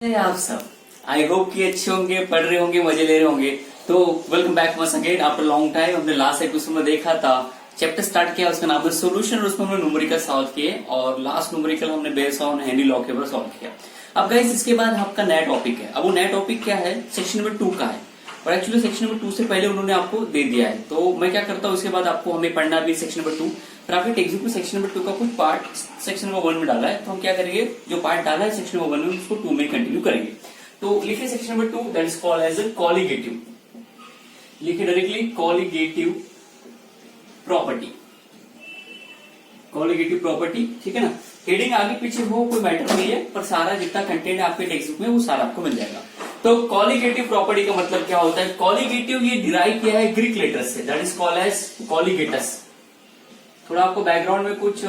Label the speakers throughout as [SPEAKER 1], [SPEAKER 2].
[SPEAKER 1] आप सब I hope कि अच्छे होंगे, पढ़ रहे होंगे, मजे ले रहे होंगे। तो welcome back once again after long time. हमने लास्ट एपिसोड में देखा था, चैप्टर स्टार्ट किया, उसका नाम है सोल्यूशन, और उसमें हमने न्यूमेरिकल सॉल्व किए और लास्ट न्यूमेरिकल हमने बेस्ड ऑन हेनरी लॉ के ऊपर सॉल्व किया। अब गाइस इसके बाद आपका नया टॉपिक है। अब वो नया टॉपिक क्या है, सेक्शन नंबर 2 का है, और एक्चुअली सेक्शन नंबर 2 से पहले उन्होंने आपको दे दिया है। तो मैं क्या करता हूँ, इसके बाद आपको हमें पढ़ना भी सेक्शन नंबर 2, पर आपके टेक्स्ट में सेक्शन नंबर 2 का कुछ पार्ट सेक्शन नंबर 1 में डाला है। तो हम क्या करेंगे, जो पार्ट डाला है सेक्शन नंबर 1 में उसको 2 में कंटिन्यू करेंगे। तो लिखिए section number 2 that is called as a colligative. लिखिए directly colligative property, colligative property, ठीक है ना। हेडिंग आगे पीछे हो कोई मैटर नहीं है, पर सारा जितना कंटेंट है आपके टेक्स्ट बुक में वो सारा आपको मिल जाएगा। तो कॉलिगेटिव प्रॉपर्टी का मतलब क्या होता है, कॉलिगेटिव ये डिराइव किया है ग्रीक लेटर से, दैट इज कॉल्ड एज कॉलिगेटस। थोड़ा आपको बैकग्राउंड में कुछ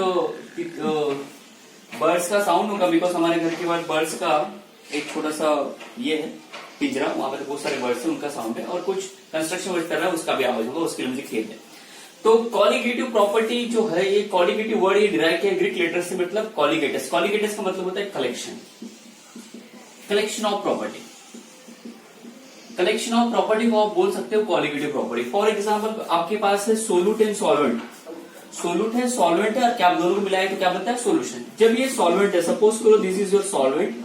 [SPEAKER 1] बर्ड्स का साउंड होगा, बिकॉज हमारे घर के बाद बर्ड्स का एक छोटा सा ये है पिंजरा, वहां पर बहुत सारे बर्ड्स हैं, उनका साउंड है, और कुछ कंस्ट्रक्शन वर्क कर रहा है उसका भी आवाज होगा, उसके लिए मुझे खेल है। तो कॉलिगेटिव प्रॉपर्टी जो है, ये कॉलिगेटिव वर्ड ये डिराइव किया ग्रीक लेटर से, मतलब कॉलिगेटस। कॉलिगेटस का मतलब होता है collection, collection of property. Collection of property को आप बोल सकते हो कॉलिगेटिव प्रॉपर्टी। फॉर एग्जाम्पल आपके पास है सोल्यूट एंड सॉल्वेंट, सोल्यूट है, सॉल्वेंट है, और क्या आप दोनों को मिलाए तो क्या बनता है, सोल्यूशन। जब ये सॉल्वेंट है, सपोज करो दिस इज योर सॉल्वेंट,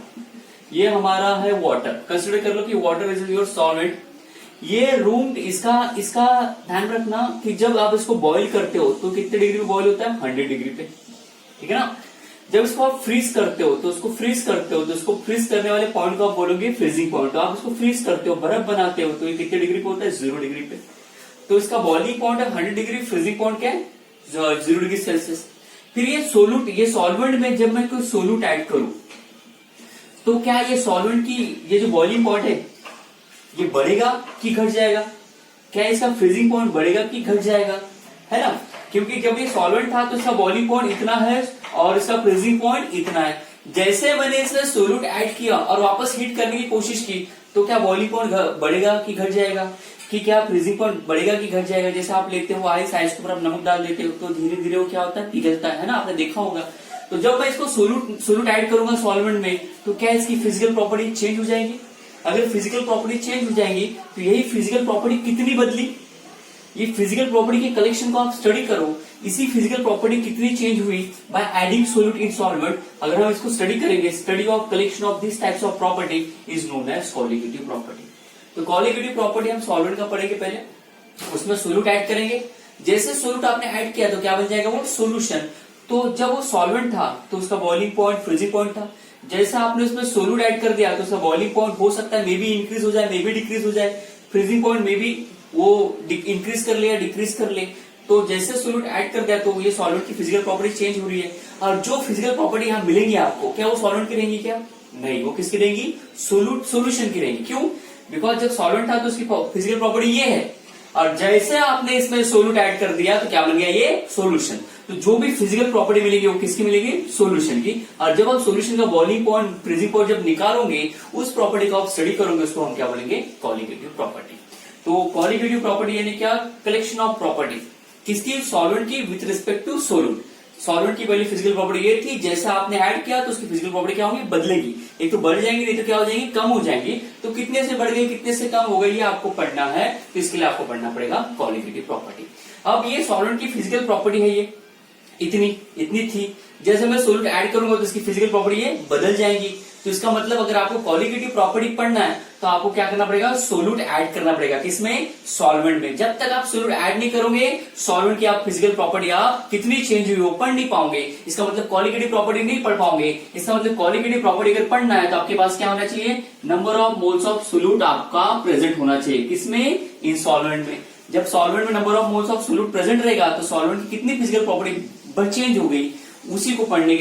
[SPEAKER 1] ये हमारा है वाटर, कंसिडर कर लो कि वाटर इज योर सॉल्वेंट। ये रूम इसका ध्यान रखना कि जब आप इसको बॉईल करते हो तो कितने डिग्री पे बॉईल होता है, 100 डिग्री पे, ठीक है ना। जब इसको आप फ्रीज करते हो तो उसको फ्रीज करते हो, तो उसको फ्रीज करने वाले पॉइंट को आप बोलोगे फ्रीजिंग पॉइंट। तो आप इसको फ्रीज करते हो, बर्फ बनाते हो, तो ये कितने डिग्री पे होता है, 0 डिग्री पे। तो इसका बॉइलिंग पॉइंट है 100 डिग्री, फ्रीजिंग पॉइंट क्या है, 0 डिग्री सेल्सियस। फिर ये सोल्यूट, ये सॉल्वेंट में जब मैं कोई सोल्यूट ऐड करूं तो क्या ये सॉल्वेंट की ये जो बॉइलिंग पॉइंट है ये बढ़ेगा कि घट जाएगा, क्या इसका फ्रीजिंग पॉइंट बढ़ेगा कि घट जाएगा, है ना। क्योंकि जब ये सॉल्वेंट था तो इसका बॉइलिंग पॉइंट इतना है और इसका फ्रीजिंग पॉइंट इतना है। जैसे मैंने इसमें सोल्यूट ऐड किया और वापस हीट करने की कोशिश की, तो क्या बॉइलिंग पॉइंट बढ़ेगा कि घट जाएगा, कि क्या फ्रीजिंग पॉइंट बढ़ेगा कि घट जाएगा। जैसे आप लेते हो आइस, आइस के ऊपर आप नमक डाल देते हो तो धीरे धीरे वो क्या होता है, पिघलता है ना, आपने देखा होगा। तो जब मैं इसको सोल्यूट ऐड करूंगा सॉल्वेंट में, तो क्या इसकी फिजिकल प्रॉपर्टी चेंज हो जाएगी। अगर फिजिकल प्रॉपर्टी चेंज हो जाएंगी तो यही फिजिकल प्रॉपर्टी कितनी बदली, ये फिजिकल प्रॉपर्टी के कलेक्शन को आप स्टडी करो, इसी फिजिकल प्रॉपर्टी कितनी चेंज हुई by adding solute in solvent. अगर हम इसको स्टडी करेंगे, study of collection of this types of property is known as colligative property. तो कॉलिगेटिव प्रॉपर्टी हम सॉल्वेंट का पढ़ेंगे पहले, उसमें सोल्यूट ऐड करेंगे। जैसे सोल्यूट आपने ऐड किया तो क्या बन जाएगा, वो सोल्यूशन। तो जब वो सॉल्वेंट था तो उसका बॉइलिंग पॉइंट फ्रीजिंग पॉइंट था। जैसा आपने उसमें सोल्यूट ऐड कर दिया तो उसका बॉइलिंग पॉइंट हो सकता है मे बी इंक्रीज हो जाए, मे बी डिक्रीज हो जाए, फ्रीजिंग पॉइंट मे बी वो इंक्रीज कर ले या डिक्रीज कर ले। तो जैसे सोल्यूट ऐड कर दिया तो ये सॉल्वेंट की फिजिकल प्रॉपर्टी चेंज हो रही है, और जो फिजिकल प्रॉपर्टी यहाँ मिलेंगी आपको, क्या वो सॉल्वेंट की रहेंगी, क्या नहीं, वो किसकी रहेंगी, सोल्यूशन की रहेंगी। क्यों, बिकॉज जब सॉल्वेंट था तो उसकी फिजिकल प्रॉपर्टी ये है, और जैसे आपने इसमें सोल्यूट ऐड कर दिया तो क्या बन गया, ये सोल्यूशन। तो जो भी फिजिकल प्रॉपर्टी मिलेगी वो किसकी मिलेगी, सोल्यूशन की। और जब आप सोल्यूशन का बॉइलिंग पॉइंट फ्रीजिंग पॉइंट जब निकालोगे, उस प्रॉपर्टी को आप स्टडी करोगे, उसको हम क्या बोलेंगे, कॉलिगेटिव प्रॉपर्टी। तो कॉलिगेटिव प्रॉपर्टी यानी क्या, कलेक्शन ऑफ प्रॉपर्टी, किसकी, सॉल्वेंट की with respect to solute. Solvent की पहली फिजिकल प्रॉपर्टी ये थी, जैसा आपने ऐड किया तो उसकी फिजिकल प्रॉपर्टी क्या होगी, बदलेगी। एक तो बढ़ जाएंगी, नहीं तो क्या हो जाएंगी, कम हो जाएंगी। तो कितने से बढ़ गई, कितने से कम हो गई, ये आपको पढ़ना है। तो इसके लिए आपको पढ़ना पड़ेगा कॉलिगेटिव प्रॉपर्टी। अब ये सॉल्वेंट की फिजिकल प्रॉपर्टी है, ये इतनी थी। जैसे मैं सोल्यूट ऐड करूंगा तो इसकी फिजिकल प्रॉपर्टी ये बदल जाएंगी। तो इसका मतलब अगर आपको कॉलिगेटिव प्रॉपर्टी पढ़ना है तो आपको क्या करना पड़ेगा, सोल्यूट ऐड करना पड़ेगा, किसमें, सॉल्वेंट में। जब तक आप सोल्यूट ऐड नहीं करोगे, सॉल्वेंट की आप फिजिकल प्रॉपर्टी आप कितनी चेंज हुई वो पढ़ नहीं पाओगे। इसका मतलब कॉलिगेटिव प्रॉपर्टी नहीं पढ़ पाओगे। इसका मतलब कॉलिगेटिव प्रॉपर्टी अगर पढ़ना है तो आपके पास क्या होना चाहिए, number of moles of solute आपका प्रेजेंट होना चाहिए, किसमें, इन सॉल्वेंट में। जब सॉल्वेंट में number of moles of solute present रहेगा तो सॉल्वेंट की कितनी फिजिकल प्रॉपर्टी चेंज हो गई, उसी को पढ़ने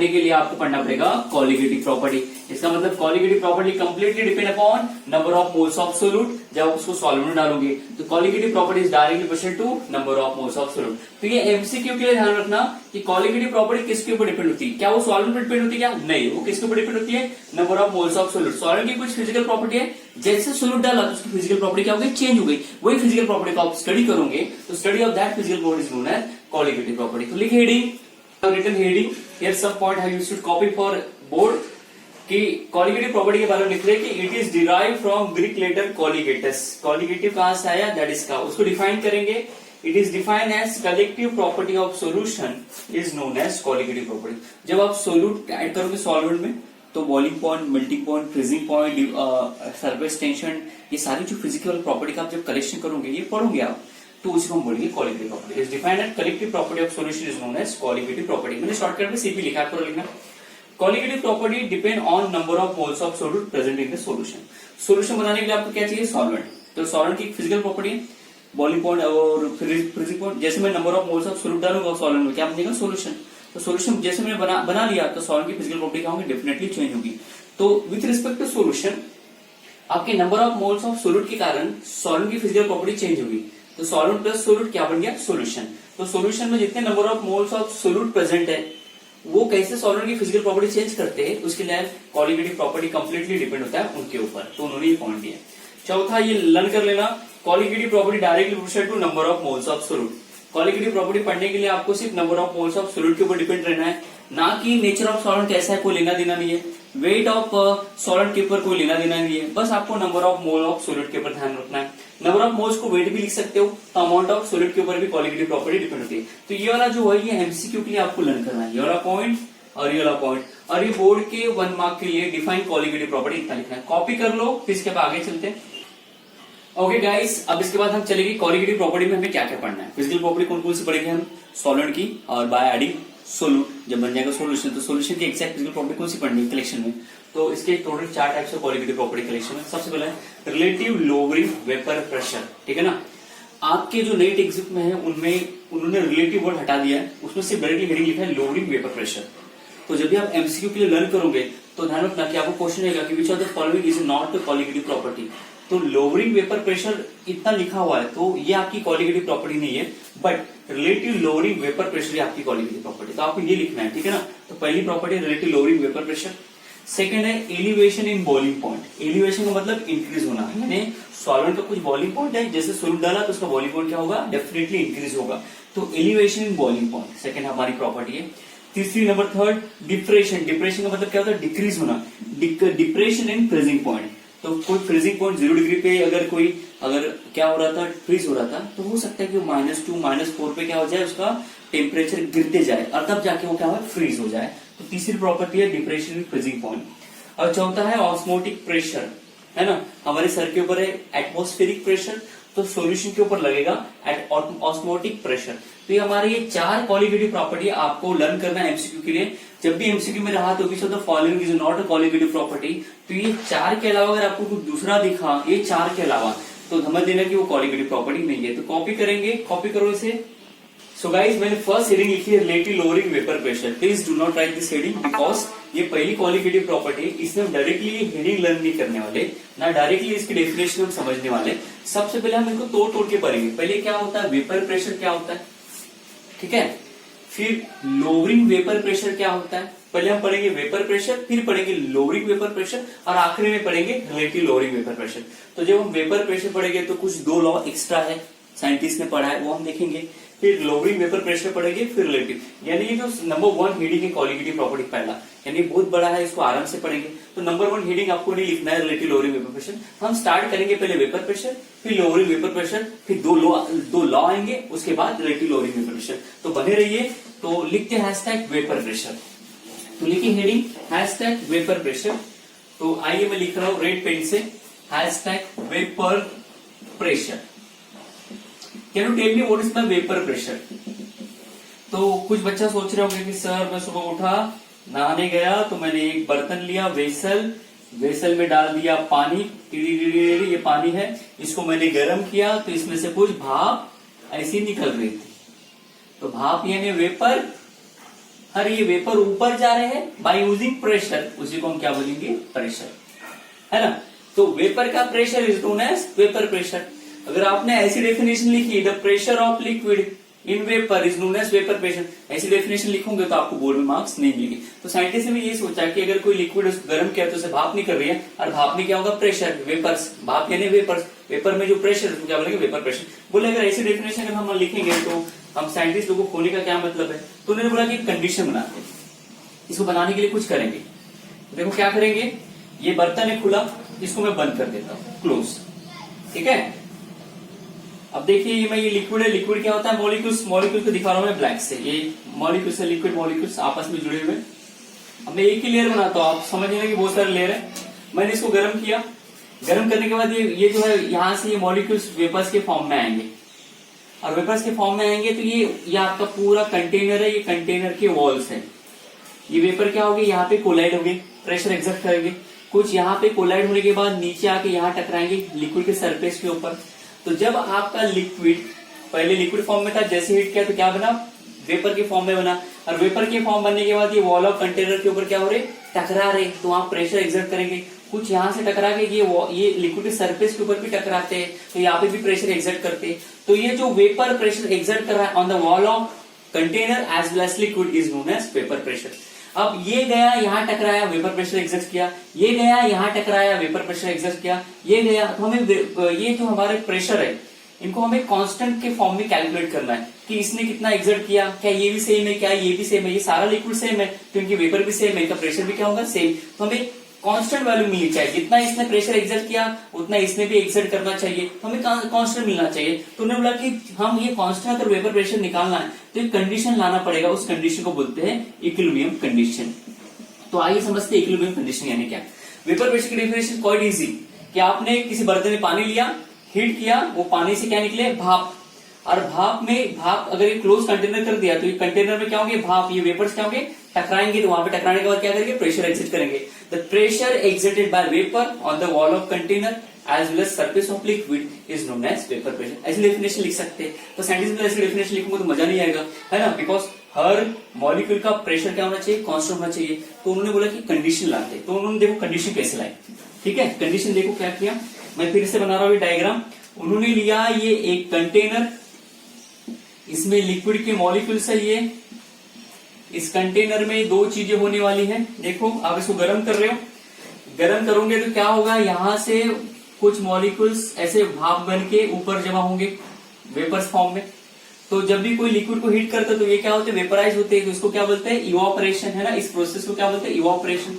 [SPEAKER 1] के लिए आपको पढ़ना पड़ेगा कॉलिगेटिव प्रॉपर्टी। इसका मतलब colligative property completely depend upon number of moles of solute. जब आप उसको सॉल्वेंट में डालोगे तो colligative property is directly proportional to number of moles of solute. तो ये एमसीक्यू के लिए ध्यान रखना कि कॉलिगेटिव प्रॉपर्टी किसके ऊपर डिपेंड होती है, क्या वो सॉल्वेंट पर डिपेंड होती है, क्या नहीं, वो किसके ऊपर डिपेंड होती है, number of moles of solute. Solvent की कुछ फिजिकल प्रॉपर्टी है, जैसे सोल्यूट डाला तो उसकी फिजिकल प्रॉपर्टी क्या हो गई, चेंज हो गई। वही फिजिकल प्रॉपर्टी को आप स्टडी करोगे तो study of that physical property is known as colligative property. तो लिखे heading, written heading here, some point I used to copy for board. कि कॉलिगेटिव प्रॉपर्टी के बारे में लिख रहे हैं कि it is derive from Greek letter colligatus. Colligative कहां से आया, दैट इज का, उसको डिफाइन करेंगे। It is defined as collective property of solution is known as colligative property. जब आप सोल्यूट ऐड करोगे सॉल्वेंट में तो boiling point, melting point, freezing point, surface tension, ये सारी जो फिजिकल प्रॉपर्टी का आप जब कलेक्शन करोगे, ये पढ़ोगे आप, तो उसी को हम बोलेंगे colligative property. Is defined as collective property of solution is known as colligative property. मैंने शॉर्टकट में सीपी लिखा है, आपको लिखना। Colligative property depend on number of moles of solute present in the solution. Solution बनाने के लिए आपको क्या चाहिए, सॉल्वेंट। तो सॉल्वेंट की फिजिकल प्रॉपर्टी है बॉइलिंग पॉइंट और फ्रीजिंग पॉइंट। जैसे मैं number of moles of solute डालूंगा सॉल्वेंट में, क्या बनेगा, सॉल्यूशन। तो सॉल्यूशन जैसे मैंने बना लिया तो सॉल्वेंट की फिजिकल प्रॉपर्टी क्या होगी, डेफिनेटली चेंज होगी। तो विथ रिस्पेक्ट टू सॉल्यूशन आपके number of moles of solute के कारण सॉल्वेंट की फिजिकल प्रॉपर्टी चेंज होगी। तो सॉल्वेंट प्लस सोल्यूट क्या बन गया, सॉल्यूशन। तो सॉल्यूशन में जितने number of moles of solute present है वो कैसे सॉल्वेंट की फिजिकल प्रॉपर्टी चेंज करते हैं, उसके लिए कॉलिगेटिव प्रॉपर्टी कंप्लीटली डिपेंड होता है उनके ऊपर। तो उन्होंने ये पॉइंट दिया। चौथा ये लर्न कर लेना, colligative property directly proportional to number of moles of solute. Colligative property पढ़ने के लिए आपको सिर्फ number of moles of solute के ऊपर डिपेंड रहना है, ना कि नेचर ऑफ सॉल्वेंट कैसा है, कोई लेना देना नहीं है। वेट ऑफ सॉल्वेंट के ऊपर कोई लेना देना नहीं है, बस आपको number of mole of solute के ऊपर ध्यान रखना है। नंबर ऑफ मोल्स को वेट भी लिख सकते हो, तो अमाउंट ऑफ सोल्यूट के ऊपर भी कॉलिगेटिव प्रॉपर्टी डिपेंड होती है। तो ये वाला जो है ये एमसीक्यू के लिए आपको लर्न करना है, ये वाला पॉइंट और ये वाला पॉइंट। और ये बोर्ड के 1 मार्क के लिए डिफाइन कॉलिगेटिव प्रॉपर्टी इतना लिखना है, कॉपी कर लो, फिर इसके बाद आगे चलते हैं। ओके गाइस, अब इसके बाद हम चलेंगे कॉलिगेटिव प्रॉपर्टी में हमें क्या क्या पढ़ना है। फिजिकल प्रॉपर्टी कौन कौन सी पढ़ेंगे हम, सॉल्वेंट की, और बाय एडिंग सोल्यूट जब बन जाएगा सोल्यूशन, तो सोल्यूशन की एक्जैक्ट फिजिकल प्रॉपर्टी कौन सी पढ़नी है कलेक्शन में। तो इसके total 4 types of colligative property collection है। सबसे पहला है रिलेटिव लोअरिंग वेपर प्रेशर, ठीक है ना। आपके जो नई टेक्स्ट में है उनमें उन्होंने रिलेटिव वर्ड हटा दिया है, उसमें सिर्फ डायरेक्टली हेडिंग लिखा है लोअरिंग वेपर प्रेशर। तो जब भी आप एमसीक्यू के लिए लर्न करोगे तो ध्यान रखना कि आपको क्वेश्चन रहेगा कि which of the following is not colligative property. तो लोअरिंग वेपर प्रेशर इतना लिखा हुआ है तो ये आपकी कॉलिगेटिव प्रॉपर्टी नहीं है, but relative lowering vapour pressure आपकी कॉलिगेटिव प्रॉपर्टी। तो आपको ये लिखना है, ठीक है ना। तो पहली property relative lowering vapour pressure. Second है elevation in boiling point. Elevation का मतलब इंक्रीज होना, यानी सॉल्वेंट का कुछ बॉइलिंग पॉइंट है, जैसे सोल्यूट डाला तो उसका बॉइलिंग पॉइंट क्या होगा, डेफिनेटली इंक्रीज होगा। तो elevation in boiling point second हमारी प्रॉपर्टी है। तीसरी नंबर थर्ड डिप्रेशन। डिप्रेशन का मतलब क्या होता है, डिक्रीज होना। डिप्रेशन इन फ्रीजिंग पॉइंट, तो कोई फ्रीजिंग पॉइंट 0 डिग्री पे अगर क्या हो रहा था, फ्रीज हो रहा था, तो हो सकता है कि -2 -4 पे क्या हो जाए, उसका टेम्परेचर गिरते जाए और तब जाके वो क्या हो, फ्रीज हो जाए। तो तीसरी प्रॉपर्टी है डिप्रेशन इन फ्रीजिंग पॉइंट। और चौथा है ऑस्मोटिक प्रेशर, है ना। हमारे सर के ऊपर है एटमॉस्फेरिक प्रेशर, तो सॉल्यूशन के ऊपर लगेगा एट ऑस्मोटिक प्रेशर। तो ये हमारे ये 4 कॉलिगेटिव प्रॉपर्टी आपको लर्न करना है एमसीक्यू के लिए। जब भी एमसीक्यू में रहा तो which of the following is not a colligative property, तो ये 4 के अलावा अगर आपको कुछ दूसरा दिखा, ये 4 के अलावा, तो समझ लेना कि वो कॉलिगेटिव प्रॉपर्टी नहीं है। तो कॉपी करेंगे, कॉपी करो इसे। सो गाइस, मैंने फर्स्ट हेडिंग लिखी है relative lowering vapour pressure. Please do not right this heading because ये पहली कॉलिगेटिव प्रॉपर्टी, इसमें हम डायरेक्टली हेडिंग लर्न नहीं करने वाले, ना डायरेक्टली इसकी डेफिनेशन हम समझने वाले। सबसे पहले हम इनको तोड़ के पढ़ेंगे। पहले क्या होता है, वेपर प्रेशर क्या होता है, ठीक है। फिर लोअरिंग वेपर प्रेशर क्या होता है, पहले हम पढ़ेंगे वेपर प्रेशर, फिर पढ़ेंगे लोअरिंग वेपर प्रेशर, और आखिरी में पढ़ेंगे रिलेटिव लोअरिंग वेपर प्रेशर। तो जब हम वेपर प्रेशर पढ़ेंगे तो कुछ 2 लॉ एक्स्ट्रा है, साइंटिस्ट ने पढ़ा है, वो हम देखेंगे। फिर लोअरिंग वेपर प्रेशर पढ़ेंगे, फिर रिलेटिव, यानी ये जो नंबर 1 हेडिंग है कॉलिगेटिव प्रॉपर्टी पहला, यानी बहुत बड़ा है, इसको आराम से पढ़ेंगे। तो नंबर 1 हेडिंग आपको नहीं लिखना है रिलेटिव लोअरिंग वेपर प्रेशर। हम स्टार्ट करेंगे पहले वेपर प्रेशर, फिर लोअरिंग वेपर प्रेशर, फिर 2 लॉ आएंगे, उसके बाद रिलेटिव लोअरिंग वेपर प्रेशर। तो बने रहिए। तो लिखते हैं वेपर प्रेशर, तो लिखिए हेडिंग वेपर प्रेशर। तो आइए मैं लिख रहा हूं रेड पेन से vapour pressure. Can you tell me what is the vapour pressure. तो कुछ बच्चा सोच रहे होंगे कि सर मैं सुबह उठा, नहाने गया, तो मैंने एक बर्तन लिया, वेसल में डाल दिया पानी, ये पानी है, इसको मैंने गर्म किया, तो इसमें से कुछ भाप ऐसी निकल रही थी। तो भाप यानी वेपर, अरे ये वेपर ऊपर जा रहे हैं बाय यूजिंग प्रेशर, उसी को हम क्या बोलेंगे, प्रेशर, है ना। तो वेपर का pressure is known as vapour pressure. अगर आपने ऐसी डेफिनेशन लिखी, the pressure of liquid in vapour is known as vapour pressure, ऐसी डेफिनेशन लिखोगे तो आपको बोर्ड में मार्क्स नहीं मिलेंगे। तो साइंटिस्ट ने ये सोचा कि अगर कोई लिक्विड गर्म किया तो उसे भाप निकल रही है, और भाप में क्या होगा, प्रेशर, वेपर्स, भाप यानी वेपर्स, वेपर में जो प्रेशर है क्या बोलेंगे, वेपर प्रेशर। बोले अगर ऐसी डेफिनेशन अगर हम लिखेंगे तो हम साइंटिस्ट लोगों को खोने का क्या मतलब है। तो उन्होंने बोला कि कंडीशन बनाते हैं, इसको बनाने के लिए कुछ करेंगे। देखो क्या करेंगे, ये बर्तन है खुला, इसको मैं बंद कर देता हूं, क्लोज, ठीक है। अब देखिए मैं ये लिक्विड है, लिक्विड क्या होता है, मॉलिक्यूल्स, मॉलिक्यूल को दिखा रहा हूं मैं ब्लैक से, ये मॉलिक्यूल्स है, लिक्विड मॉलिक्यूल्स आपस में जुड़े हुए। अब मैं एक ही लेयर बनाता हूं, आप समझ लेना कि बहुत सारे लेयर है। मैंने इसको गर्म किया, गर्म करने के बाद ये जो है यहां से ये मॉलिक्यूल्स वेपर्स के फॉर्म में आएंगे, और वेपर्स के फॉर्म में आएंगे तो ये आपका पूरा कंटेनर है, ये कंटेनर के वॉल्स है। ये वेपर क्या होगी, यहाँ पे कोलाइड होंगे, प्रेशर एग्जर्ट करेंगे, कुछ यहाँ पे कोलाइड होने के बाद नीचे आके यहाँ टकराएंगे लिक्विड के सरफेस के ऊपर। तो जब आपका लिक्विड पहले लिक्विड फॉर्म में था, जैसे हीट किया तो क्या बना, वेपर के फॉर्म में बना, और वेपर के फॉर्म बनने के बाद ये वॉल ऑफ कंटेनर के ऊपर क्या हो रहे, टकरा रहे, तो आप प्रेशर एग्जर्ट करेंगे, कुछ यहाँ से टकरा के ये लिक्विड के सरफेस के ऊपर भी टकराते हैं, तो यहाँ पे भी प्रेशर एग्जर्ट करते हैं। तो ये जो वेपर प्रेशर एग्जर्ट कर रहा है on the wall of container as well as liquid is known as vapour pressure. अब ये गया यहाँ टकराया, वेपर प्रेशर एग्जर्ट किया, ये गया यहाँ टकराया, वेपर प्रेशर एग्जर्ट किया, ये गया, तो हमें ये जो हमारे प्रेशर है इनको हमें कांस्टेंट के फॉर्म में कैलकुलेट करना है कि इसने कितना एग्जर्ट किया, क्या ये भी सेम है, क्या ये भी सेम है, ये सारा लिक्विड सेम है तो इनकी वेपर भी सेम है, इनका प्रेशर भी क्या होगा, सेम। तो हमें कांस्टेंट वैल्यू मिलनी चाहिए, जितना इसने प्रेशर एग्जर्ट किया उतना इसने भी एग्जर्ट करना चाहिए, तो हमें कांस्टेंट मिलना चाहिए। तो उन्होंने बोला कि हम ये कांस्टेंट अगर वेपर प्रेशर निकालना है तो एक कंडीशन लाना पड़ेगा, उस कंडीशन को बोलते हैं इक्विलिब्रियम कंडीशन। तो आइए समझते हैं इक्विलिब्रियम कंडीशन यानी क्या। वेपर प्रेशर की डेफिनेशन क्वाइट इजी, कि आपने किसी बर्तन में पानी लिया, हीट किया, वो पानी से क्या निकले, भाप, और भाप अगर ये क्लोज कंटेनर कर दिया तो ये कंटेनर में क्या होंगे, भाप, ये वेपर्स क्या होंगे, टकराएंगे, तो वहां पे टकराने के बाद क्या करेंगे, प्रेशर एक्सिट करेंगे। The pressure exerted by vapour on the wall of container as well as surface of liquid is known as vapour pressure. ऐसी डेफिनेशन लिख सकते हैं। तो साइंटिस्ट में ऐसी डेफिनेशन लिखूंगा तो मजा नहीं आएगा, है ना, बिकॉज हर मॉलिक्यूल का प्रेशर क्या होना चाहिए, कांस्टेंट होना चाहिए। तो उन्होंने बोला कि कंडीशन लाते, तो उन्होंने देखो कंडीशन कैसे लाई, ठीक है। कंडीशन देखो क्या किया, मैं फिर से बना रहा हूँ डायग्राम। उन्होंने लिया ये एक कंटेनर, इसमें लिक्विड के मॉलिक्यूल्स है, ये इस कंटेनर में दो चीजें होने वाली है। देखो आप इसको गर्म कर रहे हो, गर्म करोगे तो क्या होगा, यहां से कुछ मॉलिक्यूल्स ऐसे भाप बन के ऊपर जमा होंगे वेपर्स फॉर्म में। तो जब भी कोई लिक्विड को हीट करता है तो ये क्या होते हैं, वेपराइज होते हैं, तो इसको क्या बोलते हैं, इवापोरेशन, है ना। इस प्रोसेस को क्या बोलते हैं, इवापोरेशन।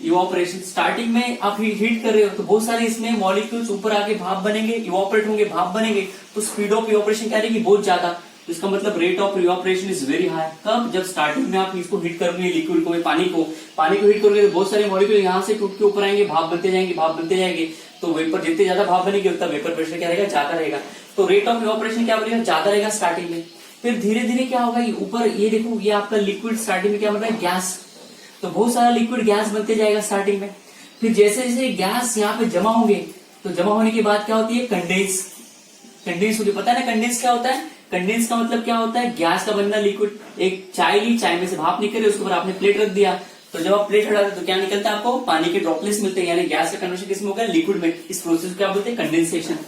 [SPEAKER 1] इवापोरेशन स्टार्टिंग में आप हीट कर रहे हो तो बहुत सारे इसमें मॉलिक्यूल्स ऊपर आके भाप बनेंगे, इवापोरेट होंगे, भाप बनेंगे, तो स्पीड ऑफ इवापोरेशन क्या रहेगी, बहुत ज्यादा। तो इसका मतलब rate of evaporation is very high. कब, जब स्टार्टिंग में आप इसको हीट करोगे, लिक्विड को, पानी को हीट करोगे तो बहुत सारे मॉलिक्यूल यहाँ से टूट के ऊपर आएंगे, भाप बनते जाएंगे, भाप बनते जाएंगे। तो वेपर जितने ज्यादा भाप बनेगी उतना वेपर प्रेशर क्या रहेगा, ज्यादा रहेगा। तो रेट ऑफ इवापोरेशन क्या बोलेगा, ज्यादा रहेगा स्टार्टिंग में। फिर धीरे धीरे क्या होगा, ऊपर ये देखो, ये आपका लिक्विड स्टार्टिंग में क्या बन रहा है, गैस। तो बहुत सारा लिक्विड गैस बनते जाएगा स्टार्टिंग में। फिर जैसे जैसे गैस यहाँ पे जमा होंगे तो जमा होने के बाद क्या होती है, कंडेंस होती है। पता है ना कंडेंस क्या होता है, कंडेंस का मतलब क्या होता है, गैस का बनना लिक्विड। एक चाय ली, चाय में से भाप निकले, उसके ऊपर आपने प्लेट रख दिया, तो जब आप प्लेट हटाते तो क्या निकलता है, आपको पानी के ड्रॉपलेट्स मिलते हैं, यानी गैस का कन्वर्शन किसमें होगा, लिक्विड में। इस प्रोसेस को क्या बोलते हैं, कंडेंसेशन।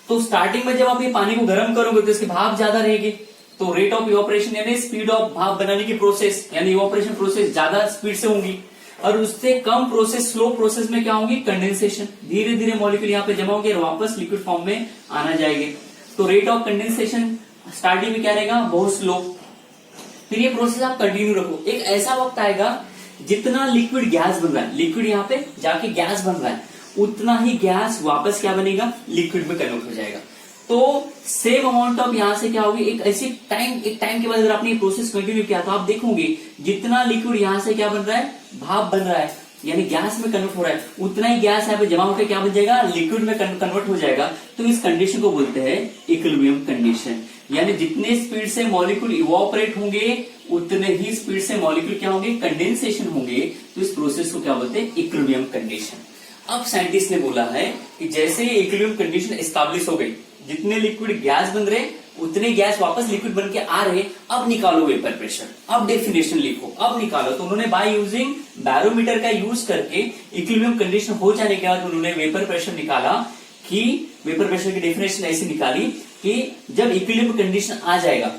[SPEAKER 1] तो स्टार्टिंग में जब आप ये पानी को गर्म करोगे तो इसकी भाप ज्यादा रहेगी, तो रेट ऑफ इवापोरेशन यानी स्पीड ऑफ भाप बनाने की प्रोसेस यानी इवापोरेशन प्रोसेस ज्यादा स्पीड से होंगी। और उससे कम प्रोसेस, स्लो प्रोसेस में क्या होंगी, कंडेंसेशन। धीरे धीरे मॉलिक्यूल यहाँ पे जमा होंगे और वापस लिक्विड फॉर्म में आना जाएंगे। तो रेट ऑफ कंडेंसेशन स्टार्टिंग में क्या रहेगा, बहुत स्लो। फिर ये प्रोसेस आप कंटिन्यू रखो, एक ऐसा वक्त आएगा जितना लिक्विड गैस बन रहा है, लिक्विड यहाँ पे जाके गैस बन रहा है, उतना ही गैस वापस क्या बनेगा, लिक्विड में कन्वर्ट हो जाएगा। तो सेम अमाउंट ऑफ यहाँ से क्या होगी, एक टाइम के बाद अगर आपने ये प्रोसेस कंटिन्यू किया तो आप देखोगे जितना लिक्विड यहाँ से क्या बन रहा है, भाप बन रहा है, यानी गैस में कन्वर्ट हो रहा है, उतना ही गैस यहाँ पे जमा होकर क्या बन जाएगा, लिक्विड में कन्वर्ट हो जाएगा। तो इस कंडीशन को बोलते हैं इक्विलिब्रियम कंडीशन। यानी जितने स्पीड से मॉलिक्यूल इवापोरेट होंगे उतने ही स्पीड से मॉलिक्यूल क्या होंगे, कंडेंसेशन होंगे। तो इस प्रोसेस को क्या बोलते हैं, इक्विलिब्रियम कंडीशन। अब साइंटिस्ट ने बोला है कि जैसे ये इक्विलिब्रियम कंडीशन एस्टैब्लिश हो गई, जितने लिक्विड गैस बन रहे उतने गैस वापस लिक्विड बन के आ रहे, अब निकालो वेपर प्रेशर, अब डेफिनेशन लिखो, अब निकालो। तो उन्होंने बाय यूजिंग बैरोमीटर का यूज करके इक्विलिब्रियम कंडीशन हो जाने के बाद उन्होंने वेपर प्रेशर निकाला, कि वेपर प्रेशर की डेफिनेशन ऐसी निकाली कि जब इक्विलिब्रियम कंडीशन आ जाएगा,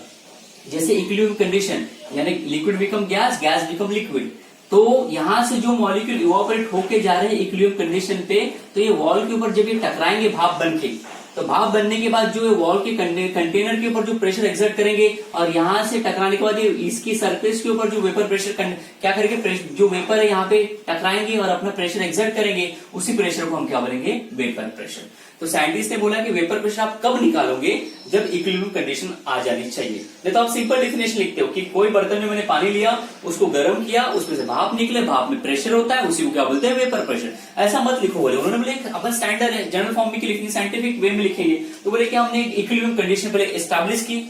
[SPEAKER 1] जैसे इक्विलिब्रियम कंडीशन यानी liquid become gas, gas become liquid, तो यहां से जो मॉलिक्यूल इवापोरेट होके जा रहे हैं इक्विलिब्रियम कंडीशन पे, तो ये वॉल के ऊपर जब ये टकराएंगे भाप बन के, तो भाप बनने के बाद जो वॉल के कंटेनर के ऊपर जो प्रेशर एक्सर्ट करेंगे और यहाँ से टकराने के बाद ये इसकी सरफेस के ऊपर जो वेपर प्रेशर क्या करेंगे, जो वेपर है यहाँ पे टकराएंगे और अपना प्रेशर एक्सर्ट करेंगे, उसी प्रेशर को हम क्या बोलेंगे, वेपर प्रेशर। तो साइंटिस्ट ने बोला कि वेपर प्रेशर आप कब निकालोगे, जब इक्विलिब्रियम कंडीशन आ जानी चाहिए। नहीं तो आप सिंपल डेफिनेशन लिखते हो कि कोई बर्तन में मैंने पानी लिया, उसको गर्म किया, उसमें से भाप निकले, भाप में प्रेशर होता है, उसी को क्या बोलते हैं, वेपर प्रेशर। ऐसा मत लिखो बोले, उन्होंने बोले अपन स्टैंडर्ड है, जनरल फॉर्म में लिखेंगे, साइंटिफिक वे में लिखेंगे। तो बोले कि हमने इक्विलिब्रियम कंडीशन पहले एस्टैब्लिश की,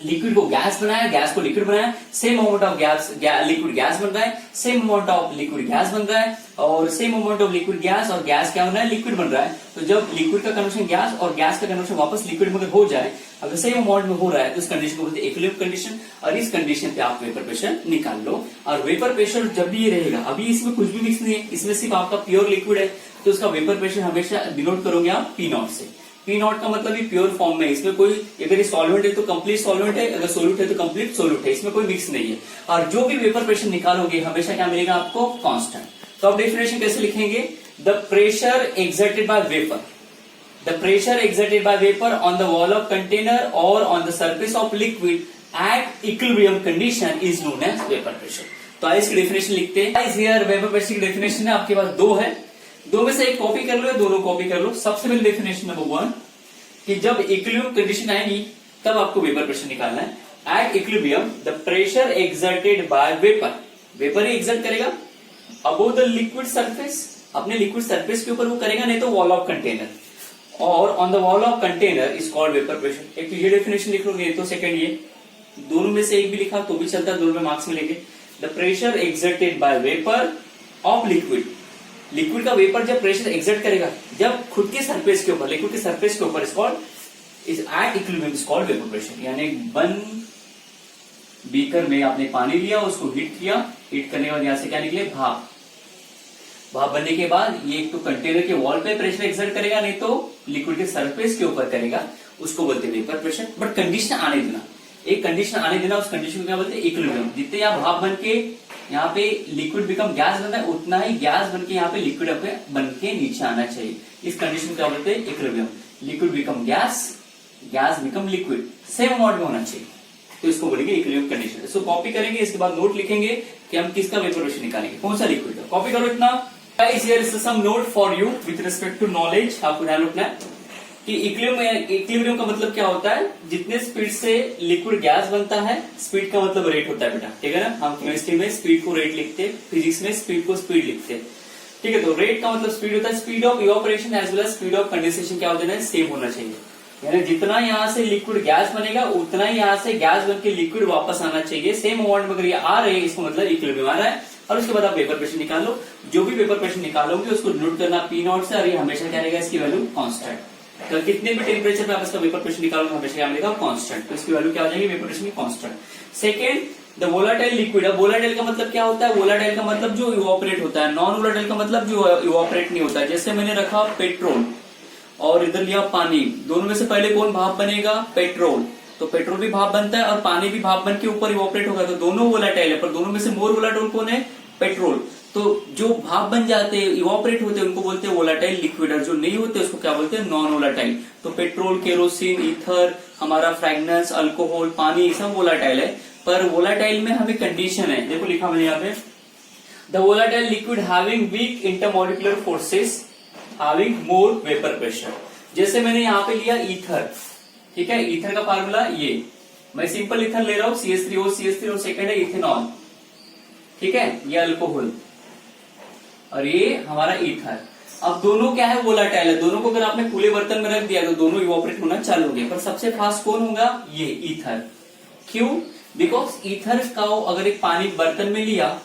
[SPEAKER 1] लिक्विड को गैस बनाया, गैस को लिक्विड बनाया, same amount of gas liquid gas बन रहा है, same amount of liquid gas बन रहा है, और same amount of liquid gas और गैस क्या बन रहा है, लिक्विड बन रहा है। तो जब लिक्विड का कन्वर्शन गैस और गैस का कन्वर्शन वापस लिक्विड में हो जाए, अगर सेम अमाउंट में हो रहा है, तो इस कंडीशन को बोलते हैं इक्विलिब्रियम कंडीशन। और इस कंडीशन पे आप वेपर प्रेशर निकाल लो। और वेपर प्रेशर जब भी ये रहेगा, अभी इसमें कुछ भी मिक्स नहीं है, इसमें सिर्फ आपका प्योर लिक्विड है, तो उसका वेपर प्रेशर हमेशा डिनोट करोगे आप P0 से। P0 का मतलब प्योर फॉर्म में, इसमें कोई, अगर ये सॉल्वेंट है तो कंप्लीट सॉल्वेंट है, अगर सोल्यूट है तो कंप्लीट सोल्यूट है, इसमें कोई मिक्स नहीं है। और जो भी वेपर प्रेशर निकालोगे हमेशा क्या मिलेगा आपको, कांस्टेंट। तो आप डेफिनेशन कैसे लिखेंगे, the pressure exerted by vapour, the pressure exerted by vapour on the wall of container और on the surface of liquid at equilibrium condition is known as vapour pressure. तो इसकी डेफिनेशन लिखते हैं। Here vapour pressure की definition है, आपके पास दो है, दो में से एक कॉपी कर लो या दोनों कॉपी कर लो। सबसे पहले डेफिनेशन नंबर 1 कि जब इक्विलिब्रियम कंडीशन आएगी तब आपको वेपर प्रेशर निकालना है। At equilibrium the pressure exerted by vapour, vapour he exert करेगा अबोव द लिक्विड सरफेस, अपने लिक्विड सरफेस के ऊपर वो करेगा, नहीं तो वॉल ऑफ कंटेनर, और on the wall of container is called vapour pressure. एक तो ये डेफिनेशन लिख लोगे, तो सेकंड ये, दोनों में से एक भी लिखा तो भी चलता है, दोनों में मार्क्स मिलेंगे। The pressure exerted by vapour of liquid, liquid का वेपर जब प्रेशर एक्सर्ट करेगा, जब खुद के सरफेस के ऊपर, लिक्विड के सरफेस के ऊपर, is called is at equilibrium is called vapour pressure. यानी बन बीकर में आपने पानी लिया, उसको हीट किया, हीट करने के बाद यहां से क्या निकले, भाप। भाप बनने के बाद ये एक तो कंटेनर के वॉल पे प्रेशर एक्सर्ट करेगा, नहीं तो लिक्विड के सरफेस के ऊपर करेगा, उसको बोलते हैं वेपर प्रेशर। बट कंडीशन आने देना, एक कंडीशन आने देना, उस कंडीशन को क्या बोलते हैं, इक्विलिब्रियम। जितने यहाँ भाप बन के यहाँ पे लिक्विड बिकम गैस बनता है, उतना ही गैस बन के यहाँ पे लिक्विड बन के नीचे आना चाहिए। इस कंडीशन को क्या बोलते हैं, equilibrium. Liquid become gas, gas become liquid, same amount में होना चाहिए, तो इसको बोलेंगे इक्विलिब्रियम कंडीशन। इसको कॉपी करेंगे, इसके बाद नोट लिखेंगे कि हम किसका वेपर प्रेशर निकालेंगे, कौन सा लिक्विड का। कॉपी करो इतना। Guys, here is some note for you with respect to knowledge। आपको ध्यान रखना है कि इक्विलिब्रियम का मतलब क्या होता है, जितने स्पीड से लिक्विड गैस बनता है, स्पीड का मतलब रेट होता है बेटा, ठीक है ना। हम केमिस्ट्री में स्पीड को रेट लिखते हैं, फिजिक्स में स्पीड को स्पीड लिखते हैं, ठीक है। तो रेट का मतलब स्पीड होता है, speed of evaporation as well as speed of condensation क्या होता है, सेम होना चाहिए। यानी जितना यहाँ से लिक्विड गैस बनेगा, उतना ही यहाँ से गैस बन के लिक्विड वापस आना चाहिए, सेम अमाउंट में। अगर ये आ रहे हैं, इसको मतलब इक्विलिब्रियम आ रहा है। और उसके बाद आप वेपर प्रेशर निकाल लो। जो भी वेपर प्रेशर निकालोगे उसको नोट करना P0 से, और ये हमेशा क्या रहेगा, इसकी वैल्यू कांस्टेंट। तो कितने भी टेम्परेचर पे आप इसका वेपर प्रेशर निकालोगे हमेशा क्या मिलेगा, कांस्टेंट। तो इसकी वैल्यू क्या हो जाएगी, वेपर प्रेशर की constant. Second, the volatile liquid. अब वोलाटाइल का मतलब क्या होता है, वोलाटाइल का मतलब जो इवापोरेट होता है, नॉन वोलाटाइल का मतलब जो इवापोरेट नहीं होता है। जैसे मैंने रखा पेट्रोल और इधर लिया पानी, दोनों में से पहले कौन भाप बनेगा, पेट्रोल। तो पेट्रोल भी भाप बनता है और पानी भी भाप बन के ऊपर इवापोरेट होगा, तो दोनों वोलाटाइल है, पर दोनों में से मोर वोलाटाइल कौन है, पेट्रोल। तो जो भाप बन जाते हैं, इवापोरेट होते हैं, उनको बोलते हैं वोलाटाइल लिक्विड, और जो नहीं होते उसको क्या बोलते हैं, नॉन वोलाटाइल। तो पेट्रोल, केरोसिन, ईथर, हमारा फ्रेगनेंस, अल्कोहल, पानी, सब वोलाटाइल है। पर वोलाटाइल में हमें कंडीशन है, देखो लिखा मैंने यहाँ पे, the volatile liquid having weak intermolecular forces having more vapour pressure. जैसे मैंने यहाँ पे लिया ईथर, ठीक है, ईथर का फार्मूला ये, मैं सिंपल ईथर ले रहा हूँ, CH3O CH3 और सेकंड है इथेनॉल, ठीक है, ये अल्कोहल और ये हमारा ईथर। अब दोनों क्या है, वोलाटाइल है, दोनों को अगर आपने खुले बर्तन में रख दिया तो दोनों इवापोरेट होना चालू हो गए, पर सबसे फास्ट कौन होगा, ये ईथर। क्यों, बिकॉज ईथर का अगर एक पानी बर्तन में लिया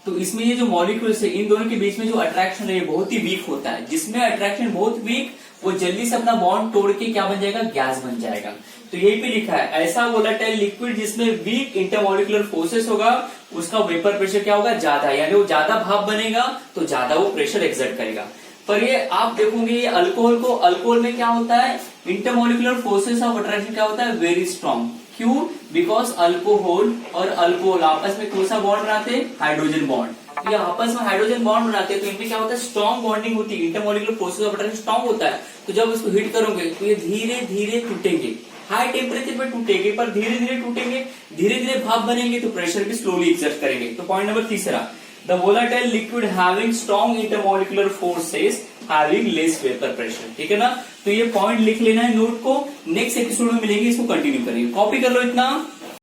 [SPEAKER 1] तो इसमें ये जो मॉलिक्यूल्स है, इन दोनों के बीच में जो अट्रैक्शन है ये बहुत ही वीक होता है। जिसमें अट्रैक्शन बहुत वीक, वो जल्दी से अपना बॉन्ड तोड़ के क्या बन जाएगा, गैस बन जाएगा। तो यही पे लिखा है, ऐसा वोलेटाइल लिक्विड जिसमें वीक इंटरमोलिकुलर फोर्सेस होगा, उसका वेपर प्रेशर क्या होगा, ज्यादा, यानी वो ज्यादा भाप बनेगा तो ज्यादा वो प्रेशर एक्सर्ट करेगा। पर ये आप देखोगे ये अल्कोहल को, अल्कोहल में क्या होता है, इंटरमोलिकुलर फोर्सेस ऑफ अट्रैक्शन क्या होता है, वेरी स्ट्रॉन्ग। क्यों, बिकॉज अल्कोहल और अल्कोहल आपस में कौन सा बॉन्ड बनाते हैं, हाइड्रोजन बॉन्ड। ये आपस में हाइड्रोजन बॉन्ड बनाते हैं, तो इनमें क्या होता है, स्ट्रॉन्ग बॉन्डिंग होती है, intermolecular forces of attraction strong होता है। तो जब इसको हिट करोगे तो ये धीरे धीरे टूटेंगे, हाई टेम्परेचर पे टूटेंगे पर धीरे धीरे टूटेंगे, धीरे धीरे भाप बनेंगे, तो प्रेशर भी स्लोली एक्सर्ट करेंगे। तो पॉइंट नंबर तीसरा, the volatile liquid having strong intermolecular forces having less vapour pressure. ठीक है ना, तो ये पॉइंट लिख लेना है नोट को, नेक्स्ट एपिसोड में मिलेंगे, इसको कंटिन्यू करेंगे, कॉपी कर लो इतना।